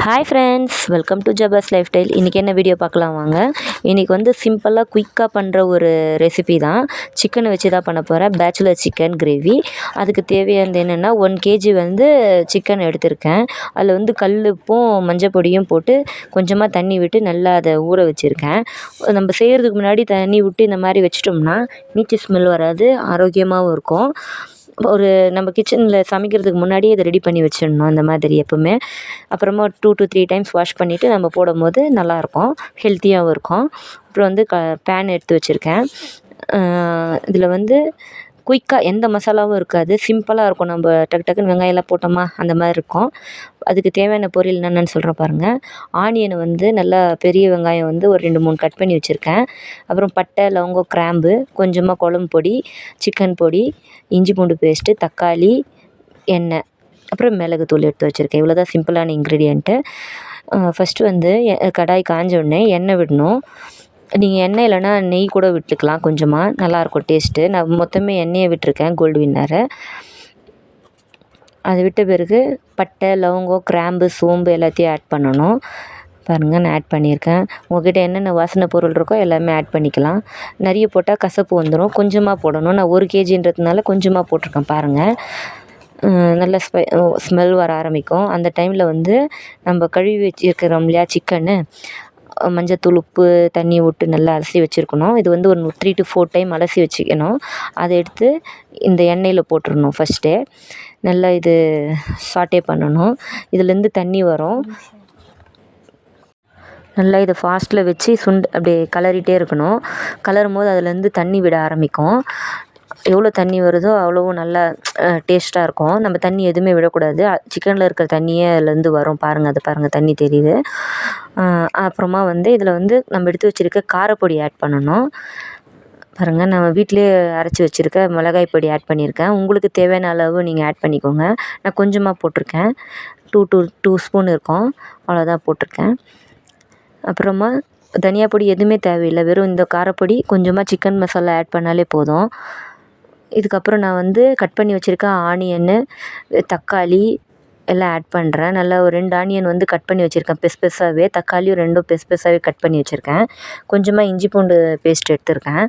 Hi friends, welcome to Jaba's lifestyle. இன்றைக்கி என்ன video பார்க்கலாம் வாங்க. இன்றைக்கி வந்து சிம்பிளாக குயிக்காக பண்ணுற ஒரு ரெசிபி தான். சிக்கனை வச்சு தான் பண்ண போகிறேன். Bachelor chicken gravy. அதுக்கு தேவையானது என்னென்னா 1 kg வந்து சிக்கன் எடுத்திருக்கேன். அதில் வந்து கல் உப்பும் மஞ்சள் பொடியும் போட்டு கொஞ்சமாக தண்ணி விட்டு நல்லா அதை ஊற வச்சுருக்கேன். நம்ம செய்கிறதுக்கு முன்னாடி தண்ணி விட்டு இந்த மாதிரி வச்சிட்டோம்னா நீச்சு ஸ்மெல் வராது, ஆரோக்கியமாகவும் இருக்கும். ஒரு நம்ம கிச்சனில் சமைக்கிறதுக்கு முன்னாடியே இதை ரெடி பண்ணி வச்சிடணும் இந்த மாதிரி எப்போவுமே. அப்புறமா 2 to 3 டைம்ஸ் வாஷ் பண்ணிவிட்டு நம்ம போடும்போது நல்லாயிருக்கும், ஹெல்த்தியாகவும் இருக்கும். அப்புறம் வந்து பேன் எடுத்து வச்சுருக்கேன். இதில் வந்து குயிக்காக எந்த மசாலாவும் இருக்காது, சிம்பிளாக இருக்கும். நம்ம டக்கு டக்குன்னு வெங்காயம்லாம் போட்டோமா அந்த மாதிரி இருக்கும். அதுக்கு தேவையான பொருள் என்னென்னு சொல்கிறேன் பாருங்கள். ஆனியனை வந்து நல்லா பெரிய வெங்காயம் வந்து ஒரு 2-3 கட் பண்ணி வச்சுருக்கேன். அப்புறம் பட்டை, லவங்கம், கிராம்பு, கொஞ்சமாக குழம்பு பொடி, சிக்கன் பொடி, இஞ்சி பூண்டு பேஸ்ட்டு, தக்காளி, எண்ணெய், அப்புறம் மிளகுத்தூள் எடுத்து வச்சுருக்கேன். இவ்வளோ தான் சிம்பிளான இன்க்ரீடியண்ட்டு. ஃபஸ்ட்டு வந்து கடாய் காஞ்ச உடனே எண்ணெய் விடணும். நீங்கள் எண்ணெய் இல்லைனா நெய் கூட விட்டுக்கலாம், கொஞ்சமாக நல்லாயிருக்கும் டேஸ்ட்டு. நான் மொத்தமே எண்ணெயை விட்டுருக்கேன், கோல்டு வின்னரு. அது விட்ட பிறகு பட்டை, லவங்கம், கிராம்பு, சோம்பு எல்லாத்தையும் ஆட் பண்ணணும். பாருங்கள், நான் ஆட் பண்ணியிருக்கேன். உங்கள்கிட்ட என்னென்ன வாசனை பொருள் இருக்கோ எல்லாமே ஆட் பண்ணிக்கலாம். நிறைய போட்டால் கசப்பு வந்துடும், கொஞ்சமாக போடணும். நான் 1 kgன்றதுனால கொஞ்சமாக போட்டிருக்கேன் பாருங்கள். நல்ல ஸ்மெல் வர ஆரம்பிக்கும். அந்த டைமில் வந்து நம்ம கழுவி வச்சுருக்கிறோம் இல்லையா சிக்கனு, மஞ்சத்தூள், உப்பு, தண்ணி விட்டு நல்லா அலசி வச்சுருக்கணும். இது வந்து ஒரு 3 to 4 டைம் அலசி வச்சுக்கணும். அதை எடுத்து இந்த எண்ணெயில் போட்டுடணும். ஃபஸ்ட்டே நல்லா இது சாட்டே பண்ணணும். இதுலேருந்து தண்ணி வரும். நல்லா இதை ஃபாஸ்ட்டில் வச்சு அப்படியே கிளறிட்டே இருக்கணும். கிளறும் போது அதுலேருந்து தண்ணி விட ஆரம்பிக்கும். எவ்வளோ தண்ணி வருதோ அவ்வளோவும் நல்லா டேஸ்ட்டாக இருக்கும். நம்ம தண்ணி எதுவுமே விடக்கூடாது. சிக்கனில் இருக்கிற தண்ணியே அதுலேருந்து வரும். பாருங்கள், அது பாருங்கள், தண்ணி தெரியுது. அப்புறமா வந்து இதில் வந்து நம்ம எடுத்து வச்சுருக்க காரப்பொடி ஆட் பண்ணணும். பாருங்கள், நான் வீட்டிலே அரைச்சி வச்சுருக்க மிளகாய் பொடி ஆட் பண்ணியிருக்கேன். உங்களுக்கு தேவையான அளவு நீங்கள் ஆட் பண்ணிக்கோங்க. நான் கொஞ்சமாக போட்டிருக்கேன், 2 ஸ்பூன் இருக்கும், அவ்வளோதான் போட்டிருக்கேன். அப்புறமா தனியா பொடி எதுவுமே தேவையில்லை, வெறும் இந்த காரப்பொடி, கொஞ்சமாக சிக்கன் மசாலா ஆட் பண்ணாலே போதும். இதுக்கப்புறம் நான் வந்து கட் பண்ணி வச்சுருக்க ஆனியன்னு, தக்காளி எல்லாம் ஆட் பண்ணுறேன். நல்லா ஒரு 2 ஆனியன் வந்து கட் பண்ணி வச்சுருக்கேன் பெருசாகவே. தக்காளியும் 2 பெருசாகவே கட் பண்ணி வச்சுருக்கேன். கொஞ்சமாக இஞ்சி பூண்டு பேஸ்ட் எடுத்துருக்கேன்.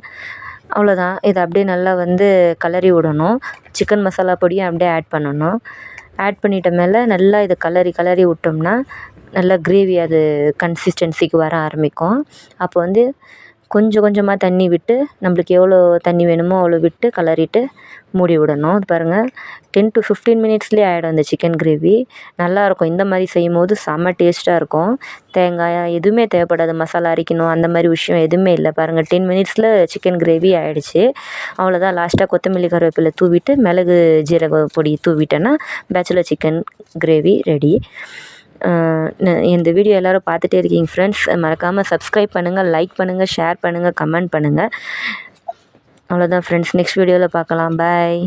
அவ்வளோதான். இதை அப்படியே நல்லா வந்து கிளறி விடணும். சிக்கன் மசாலா பொடியும் அப்படியே ஆட் பண்ணணும். ஆட் பண்ணிட்ட மேலே நல்லா இதை கிளறி விட்டோம்னா நல்லா கிரேவி அது கன்சிஸ்டன்சிக்கு வர ஆரம்பிக்கும். அப்போ வந்து கொஞ்சம் கொஞ்சமாக தண்ணி விட்டு, நம்மளுக்கு எவ்வளோ தண்ணி வேணுமோ அவ்வளோ விட்டு கிளறிட்டு மூடி விடணும். அது பாருங்கள், 10 to 15 மினிட்ஸ்லேயே ஆகிடும் இந்த சிக்கன் கிரேவி. நல்லாயிருக்கும். இந்த மாதிரி செய்யும் போது செம்ம டேஸ்ட்டாக இருக்கும். தேங்காய் எதுவுமே தேவைப்படாது, மசாலா அரைக்கணும் அந்த மாதிரி விஷயம் எதுவுமே இல்லை. பாருங்கள், 10 மினிட்ஸில் சிக்கன் கிரேவி ஆகிடுச்சு. அவ்வளோதான். லாஸ்ட்டாக கொத்தமல்லி, கருவேப்பிலை தூவிட்டு மிளகு ஜீரக பொடி தூவிட்டேன்னா பேச்சுலர் சிக்கன் கிரேவி ரெடி. இந்த வீடியோ எல்லோரும் பார்த்துட்டே இருக்கீங்க ஃப்ரெண்ட்ஸ். மறக்காமல் சப்ஸ்கிரைப் பண்ணுங்கள், லைக் பண்ணுங்கள், ஷேர் பண்ணுங்கள், கமெண்ட் பண்ணுங்கள். அவ்வளோதான் ஃப்ரெண்ட்ஸ். நெக்ஸ்ட் வீடியோவில் பார்க்கலாம். பாய்.